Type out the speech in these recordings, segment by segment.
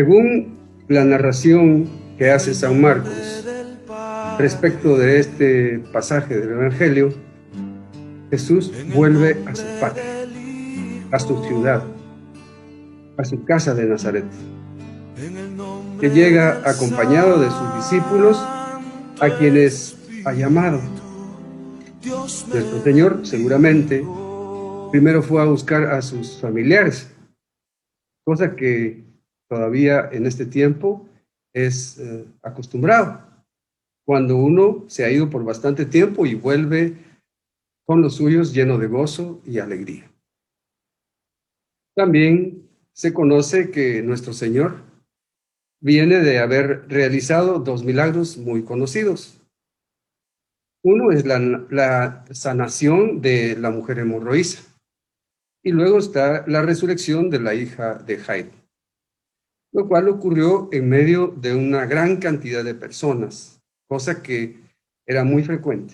Según la narración que hace San Marcos respecto de este pasaje del Evangelio, Jesús vuelve a su patria, a su ciudad, a su casa de Nazaret, que llega acompañado de sus discípulos, a quienes ha llamado. Nuestro Señor seguramente primero fue a buscar a sus familiares, cosa que todavía en este tiempo es acostumbrado, cuando uno se ha ido por bastante tiempo y vuelve con los suyos lleno de gozo y alegría. También se conoce que nuestro Señor viene de haber realizado 2 milagros muy conocidos. Uno es la sanación de la mujer hemorroísa, y luego está la resurrección de la hija de Jairo, lo cual ocurrió en medio de una gran cantidad de personas, cosa que era muy frecuente.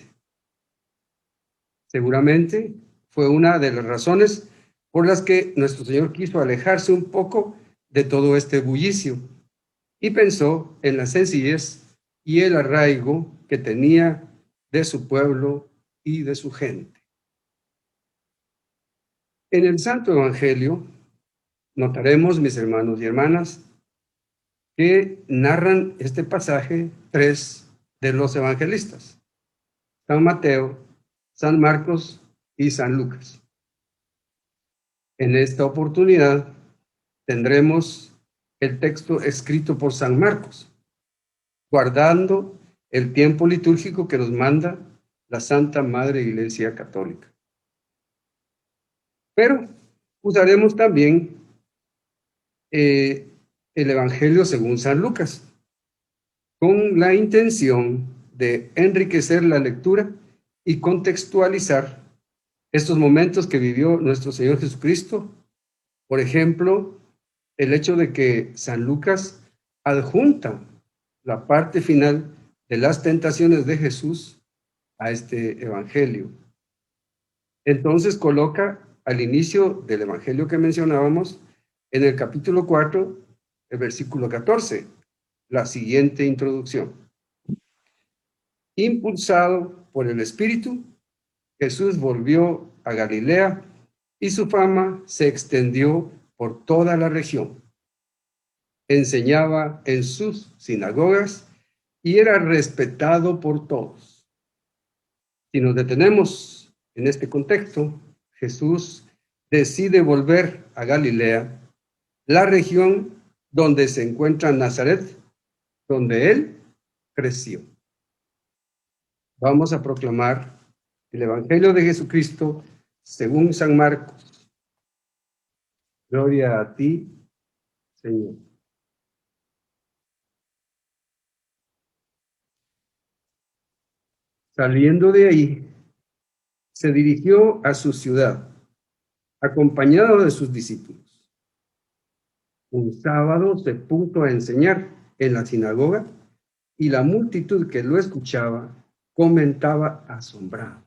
Seguramente fue una de las razones por las que nuestro Señor quiso alejarse un poco de todo este bullicio y pensó en la sencillez y el arraigo que tenía de su pueblo y de su gente. En el Santo Evangelio notaremos, mis hermanos y hermanas, que narran este pasaje 3 de los evangelistas: San Mateo, San Marcos y San Lucas. En esta oportunidad tendremos el texto escrito por San Marcos, guardando el tiempo litúrgico que nos manda la Santa Madre Iglesia Católica. Pero usaremos también el Evangelio según San Lucas, con la intención de enriquecer la lectura y contextualizar estos momentos que vivió nuestro Señor Jesucristo. Por ejemplo, el hecho de que San Lucas adjunta la parte final de las tentaciones de Jesús a este Evangelio. Entonces coloca al inicio del Evangelio que mencionábamos, en el capítulo 4, el versículo 14, la siguiente introducción: impulsado por el Espíritu, Jesús volvió a Galilea y su fama se extendió por toda la región. Enseñaba en sus sinagogas y era respetado por todos. Si nos detenemos en este contexto, Jesús decide volver a Galilea, la región donde se encuentra Nazaret, donde él creció. Vamos a proclamar el Evangelio de Jesucristo según San Marcos. Gloria a ti, Señor. Saliendo de ahí, se dirigió a su ciudad, acompañado de sus discípulos. Un sábado se puso a enseñar en la sinagoga y la multitud que lo escuchaba comentaba asombrado: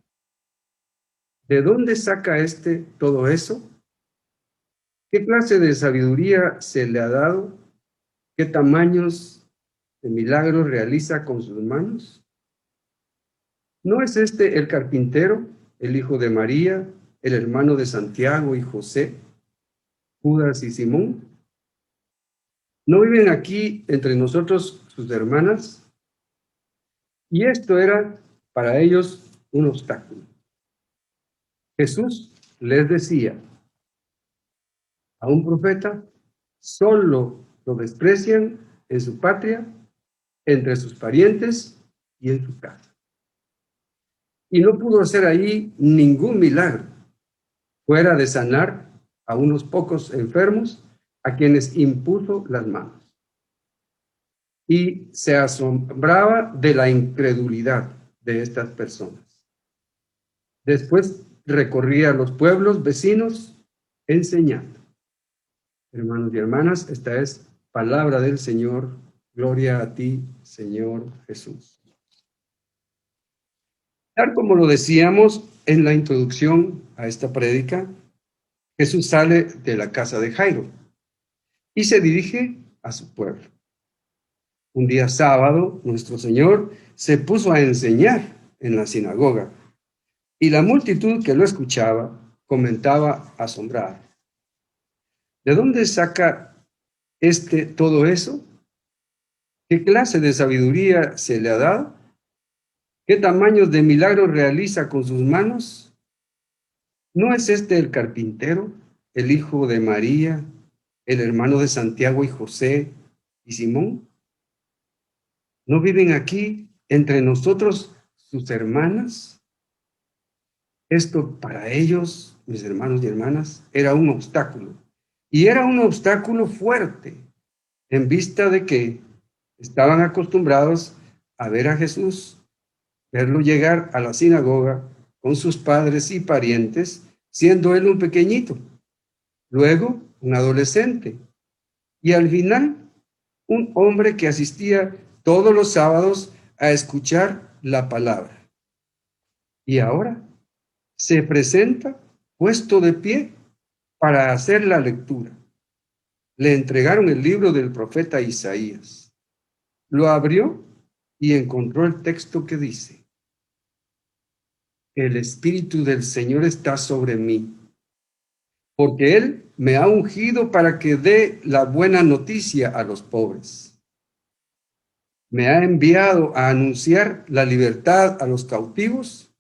¿de dónde saca todo eso? ¿Qué clase de sabiduría se le ha dado? ¿Qué tamaños de milagros realiza con sus manos? ¿No es este el carpintero, el hijo de María, el hermano de Santiago y José, Judas y Simón? ¿No viven aquí entre nosotros sus hermanas? Y esto era para ellos un obstáculo. Jesús les decía: a un profeta solo lo desprecian en su patria, entre sus parientes y en su casa. Y no pudo hacer ahí ningún milagro, fuera de sanar a unos pocos enfermos a quienes impuso las manos. Y se asombraba de la incredulidad de estas personas. Después recorría los pueblos vecinos enseñando. Hermanos y hermanas, esta es palabra del Señor. Gloria a ti, Señor Jesús. Tal como lo decíamos en la introducción a esta prédica, Jesús sale de la casa de Jairo y se dirige a su pueblo. Un día sábado, nuestro Señor se puso a enseñar en la sinagoga y la multitud que lo escuchaba comentaba asombrada: ¿de dónde saca todo eso? ¿Qué clase de sabiduría se le ha dado? ¿Qué tamaños de milagros realiza con sus manos? ¿No es este el carpintero, el hijo de María, el hermano de Santiago y José y Simón? ¿No viven aquí entre nosotros sus hermanas? Esto para ellos, mis hermanos y hermanas, era un obstáculo. Y era un obstáculo fuerte, en vista de que estaban acostumbrados a ver a Jesús, verlo llegar a la sinagoga con sus padres y parientes, siendo él un pequeñito, luego un adolescente, y al final un hombre que asistía todos los sábados a escuchar la palabra. Y ahora se presenta puesto de pie para hacer la lectura. Le entregaron el libro del profeta Isaías. Lo abrió y encontró el texto que dice: el Espíritu del Señor está sobre mí, porque Él me ha ungido para que dé la buena noticia a los pobres. Me ha enviado a anunciar la libertad a los cautivos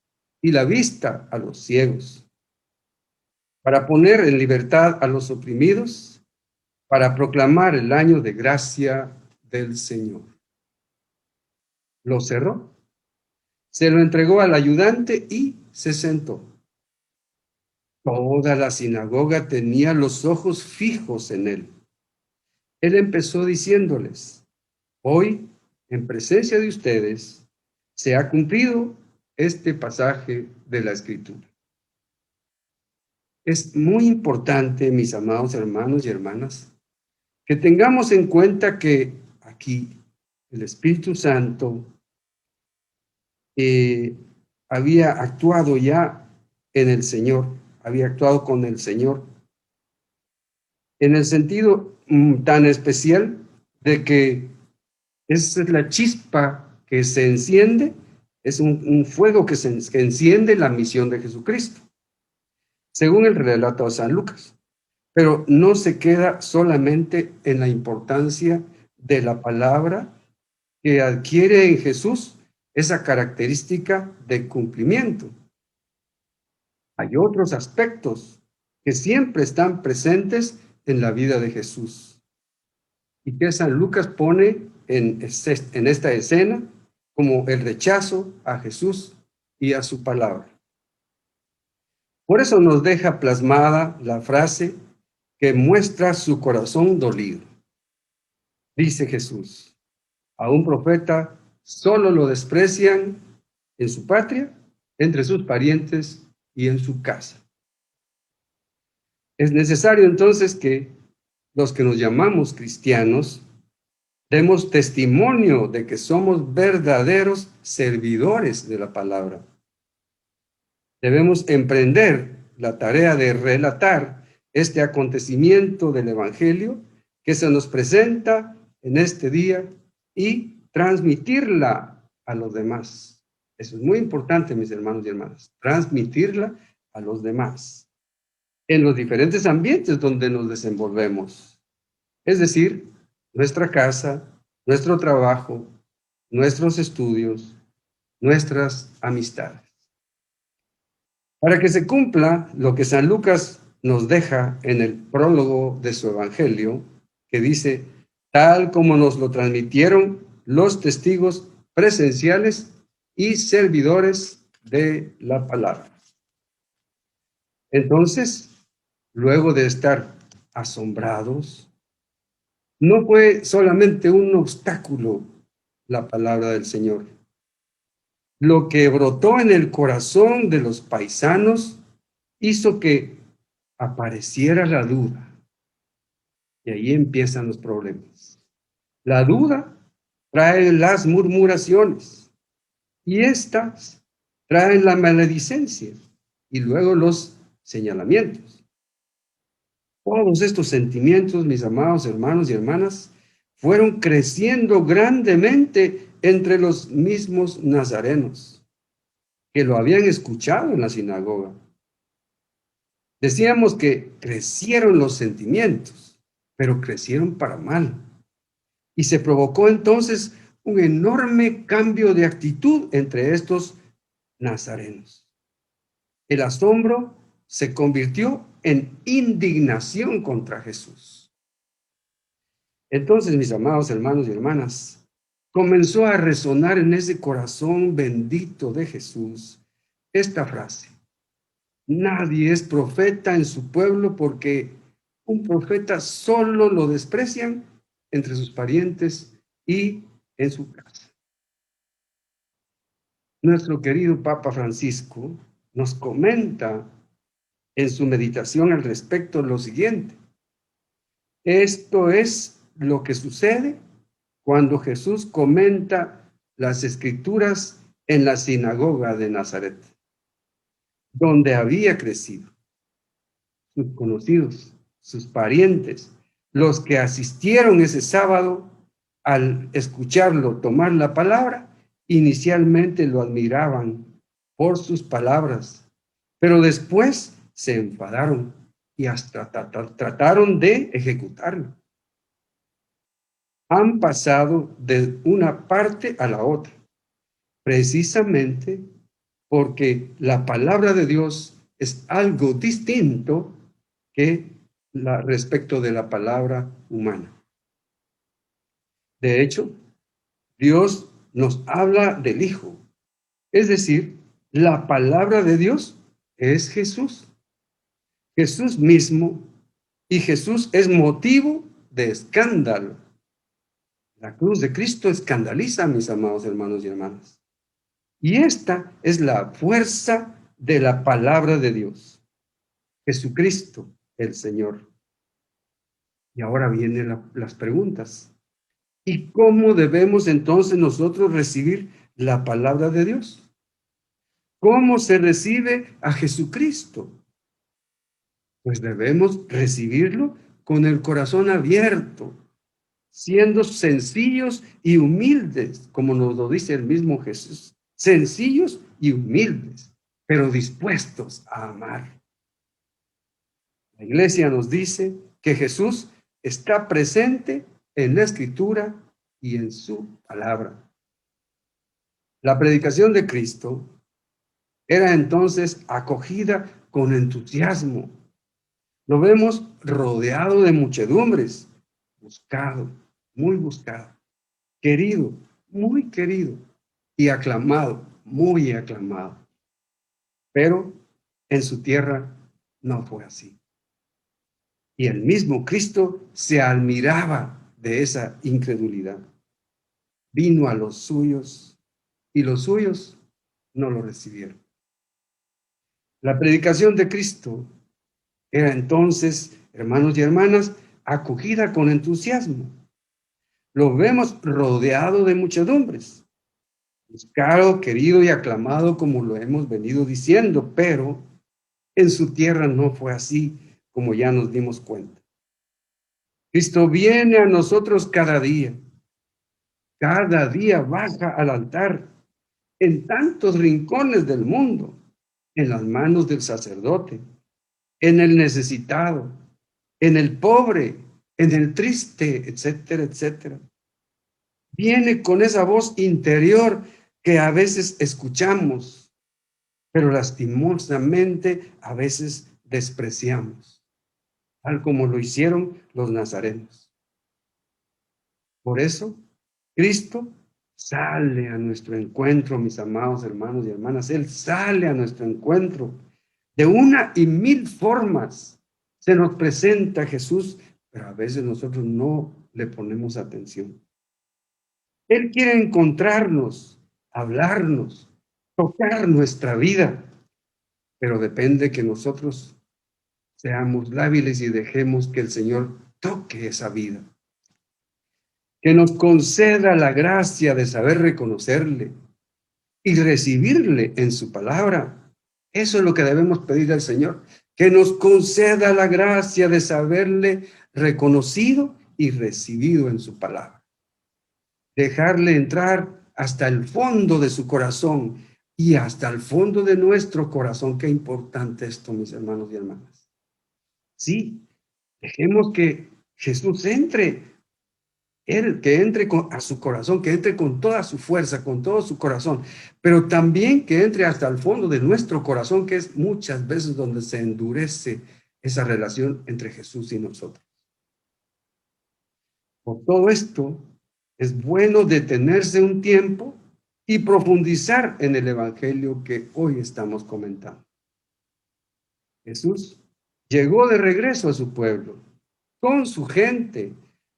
y la vista a los ciegos, para poner en libertad a los oprimidos, para proclamar el año de gracia del Señor. Lo cerró, se lo entregó al ayudante y se sentó. Toda la sinagoga tenía los ojos fijos en él. Él empezó diciéndoles: hoy, en presencia de ustedes, se ha cumplido este pasaje de la Escritura. Es muy importante, mis amados hermanos y hermanas, que tengamos en cuenta que aquí el Espíritu Santo había actuado ya en el Señor, había actuado con el Señor, en el sentido tan especial de que esa es la chispa que se enciende, es un fuego que enciende la misión de Jesucristo, según el relato de San Lucas. Pero no se queda solamente en la importancia de la palabra que adquiere en Jesús esa característica de cumplimiento. Hay otros aspectos que siempre están presentes en la vida de Jesús y que San Lucas pone en esta escena como el rechazo a Jesús y a su palabra. Por eso nos deja plasmada la frase que muestra su corazón dolido. Dice Jesús: a un profeta solo lo desprecian en su patria, entre sus parientes y en su casa. Es necesario entonces que los que nos llamamos cristianos demos testimonio de que somos verdaderos servidores de la palabra. Debemos emprender la tarea de relatar este acontecimiento del Evangelio que se nos presenta en este día y transmitirla a los demás. Eso es muy importante, mis hermanos y hermanas, transmitirla a los demás en los diferentes ambientes donde nos desenvolvemos. Es decir, nuestra casa, nuestro trabajo, nuestros estudios, nuestras amistades. Para que se cumpla lo que San Lucas nos deja en el prólogo de su Evangelio, que dice: tal como nos lo transmitieron los testigos presenciales y servidores de la palabra. Entonces, luego de estar asombrados, no fue solamente un obstáculo la palabra del Señor. Lo que brotó en el corazón de los paisanos hizo que apareciera la duda. Y ahí empiezan los problemas. La duda trae las murmuraciones y estas traen la maledicencia y luego los señalamientos. Todos estos sentimientos, mis amados hermanos y hermanas, fueron creciendo grandemente entre los mismos nazarenos, que lo habían escuchado en la sinagoga. Decíamos que crecieron los sentimientos, pero crecieron para mal. Y se provocó entonces un enorme cambio de actitud entre estos nazarenos. El asombro se convirtió en indignación contra Jesús. Entonces, mis amados hermanos y hermanas, comenzó a resonar en ese corazón bendito de Jesús esta frase: nadie es profeta en su pueblo, porque un profeta solo lo desprecian entre sus parientes y en su casa. Nuestro querido Papa Francisco nos comenta en su meditación al respecto lo siguiente: esto es lo que sucede cuando Jesús comenta las Escrituras en la sinagoga de Nazaret, donde había crecido. Sus conocidos, sus parientes, los que asistieron ese sábado, al escucharlo tomar la palabra, inicialmente lo admiraban por sus palabras, pero después se enfadaron y hasta trataron de ejecutarlo. Han pasado de una parte a la otra, precisamente porque la palabra de Dios es algo distinto que respecto de la palabra humana. De hecho, Dios nos habla del Hijo, es decir, la palabra de Dios es Jesús. Jesús mismo, y Jesús es motivo de escándalo. La cruz de Cristo escandaliza, mis amados hermanos y hermanas. Y esta es la fuerza de la palabra de Dios, Jesucristo, el Señor. Y ahora vienen las preguntas. ¿Y cómo debemos entonces nosotros recibir la palabra de Dios? ¿Cómo se recibe a Jesucristo? Pues debemos recibirlo con el corazón abierto, siendo sencillos y humildes, como nos lo dice el mismo Jesús. Sencillos y humildes, pero dispuestos a amar. La Iglesia nos dice que Jesús está presente en la Escritura y en su palabra. La predicación de Cristo era entonces acogida con entusiasmo. Lo vemos rodeado de muchedumbres, buscado, muy buscado, querido, muy querido, y aclamado, muy aclamado. Pero en su tierra no fue así. Y el mismo Cristo se admiraba de esa incredulidad. Vino a los suyos y los suyos no lo recibieron. La predicación de Cristo era entonces, hermanos y hermanas, acogida con entusiasmo. Lo vemos rodeado de muchedumbres, buscado, querido y aclamado, como lo hemos venido diciendo, pero en su tierra no fue así, como ya nos dimos cuenta. Cristo viene a nosotros cada día baja al altar en tantos rincones del mundo, en las manos del sacerdote, en el necesitado, en el pobre, en el triste, etcétera, etcétera. Viene con esa voz interior que a veces escuchamos, pero lastimosamente a veces despreciamos, tal como lo hicieron los nazarenos. Por eso, Cristo sale a nuestro encuentro, mis amados hermanos y hermanas. Él sale a nuestro encuentro de una y mil formas. Se nos presenta Jesús, pero a veces nosotros no le ponemos atención. Él quiere encontrarnos, hablarnos, tocar nuestra vida, pero depende que nosotros seamos lábiles y dejemos que el Señor toque esa vida. Que nos conceda la gracia de saber reconocerle y recibirle en su palabra. Eso es lo que debemos pedir al Señor, que nos conceda la gracia de saberle reconocido y recibido en su palabra. Dejarle entrar hasta el fondo de su corazón y hasta el fondo de nuestro corazón. Qué importante esto, mis hermanos y hermanas. Sí, dejemos que Jesús entre, que entre a su corazón, que entre con toda su fuerza, con todo su corazón, pero también que entre hasta el fondo de nuestro corazón, que es muchas veces donde se endurece esa relación entre Jesús y nosotros. Por todo esto, es bueno detenerse un tiempo y profundizar en el evangelio que hoy estamos comentando. Jesús llegó de regreso a su pueblo, con su gente,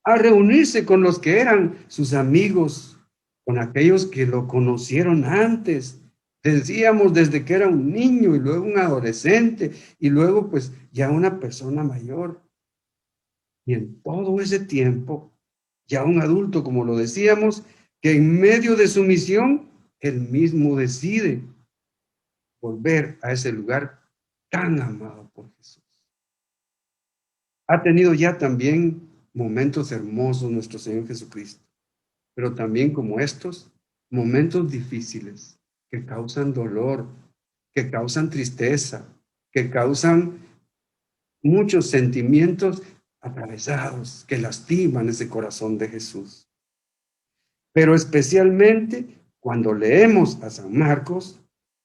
a reunirse con los que eran sus amigos, con aquellos que lo conocieron antes. Decíamos desde que era un niño y luego un adolescente y luego pues ya una persona mayor. Y en todo ese tiempo, ya un adulto, como lo decíamos, que en medio de su misión, él mismo decide volver a ese lugar tan amado por Jesús. Ha tenido ya también momentos hermosos nuestro Señor Jesucristo, pero también como estos, momentos difíciles que causan dolor, que causan tristeza, que causan muchos sentimientos atravesados que lastiman ese corazón de Jesús. Pero especialmente cuando leemos a San Marcos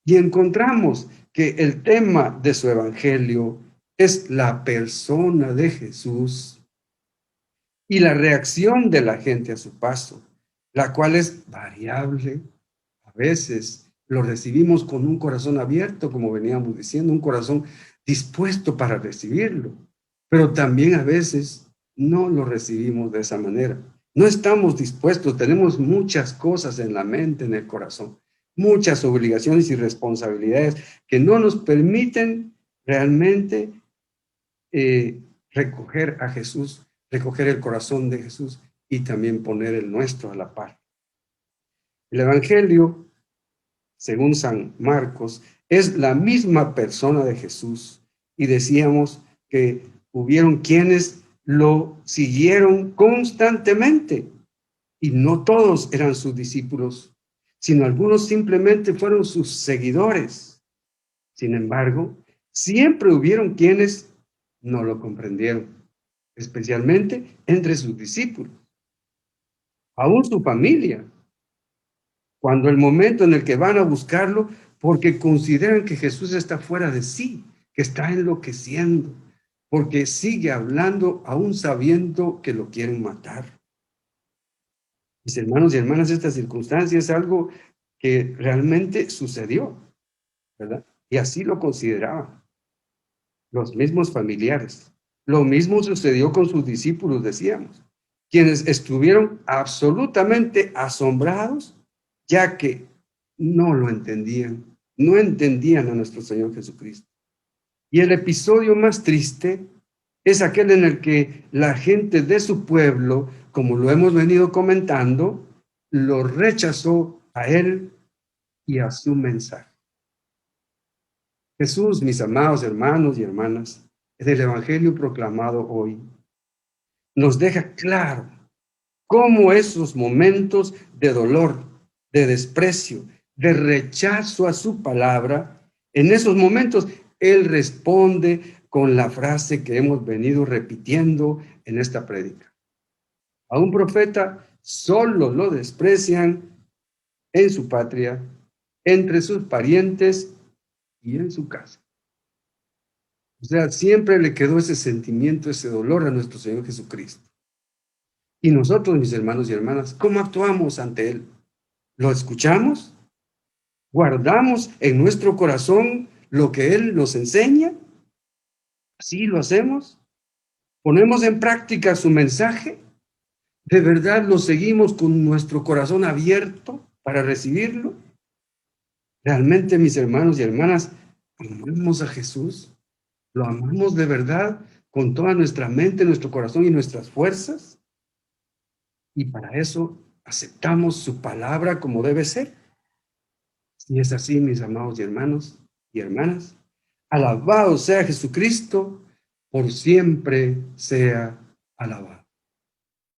y encontramos que el tema de su evangelio es la persona de Jesús y la reacción de la gente a su paso, la cual es variable. A veces lo recibimos con un corazón abierto, como veníamos diciendo, un corazón dispuesto para recibirlo, pero también a veces no lo recibimos de esa manera. No estamos dispuestos, tenemos muchas cosas en la mente, en el corazón, muchas obligaciones y responsabilidades que no nos permiten realmente recoger a Jesús, recoger el corazón de Jesús y también poner el nuestro a la par. El Evangelio, según San Marcos, es la misma persona de Jesús. Y decíamos que hubieron quienes lo siguieron constantemente. Y no todos eran sus discípulos, sino algunos simplemente fueron sus seguidores. Sin embargo, siempre hubieron quienes no lo comprendieron, especialmente entre sus discípulos, aún su familia, cuando el momento en el que van a buscarlo, porque consideran que Jesús está fuera de sí, que está enloqueciendo, porque sigue hablando aún sabiendo que lo quieren matar. Mis hermanos y hermanas, esta circunstancia es algo que realmente sucedió, ¿verdad? Y así lo consideraban los mismos familiares. Lo mismo sucedió con sus discípulos, decíamos, quienes estuvieron absolutamente asombrados, ya que no lo entendían, no entendían a nuestro Señor Jesucristo. Y el episodio más triste es aquel en el que la gente de su pueblo, como lo hemos venido comentando, lo rechazó a él y a su mensaje. Jesús, mis amados hermanos y hermanas, en el Evangelio proclamado hoy, nos deja claro cómo esos momentos de dolor, de desprecio, de rechazo a su palabra, en esos momentos Él responde con la frase que hemos venido repitiendo en esta prédica. A un profeta solo lo desprecian en su patria, entre sus parientes y en su casa. O sea, siempre le quedó ese sentimiento, ese dolor a nuestro Señor Jesucristo. Y nosotros, mis hermanos y hermanas, ¿cómo actuamos ante Él? ¿Lo escuchamos? ¿Guardamos en nuestro corazón lo que Él nos enseña? ¿Así lo hacemos? ¿Ponemos en práctica su mensaje? ¿De verdad lo seguimos con nuestro corazón abierto para recibirlo? ¿Realmente, mis hermanos y hermanas, amamos a Jesús? ¿Lo amamos de verdad con toda nuestra mente, nuestro corazón y nuestras fuerzas? Y para eso aceptamos su palabra como debe ser. Si es así, mis amados y hermanos y hermanas, alabado sea Jesucristo, por siempre sea alabado.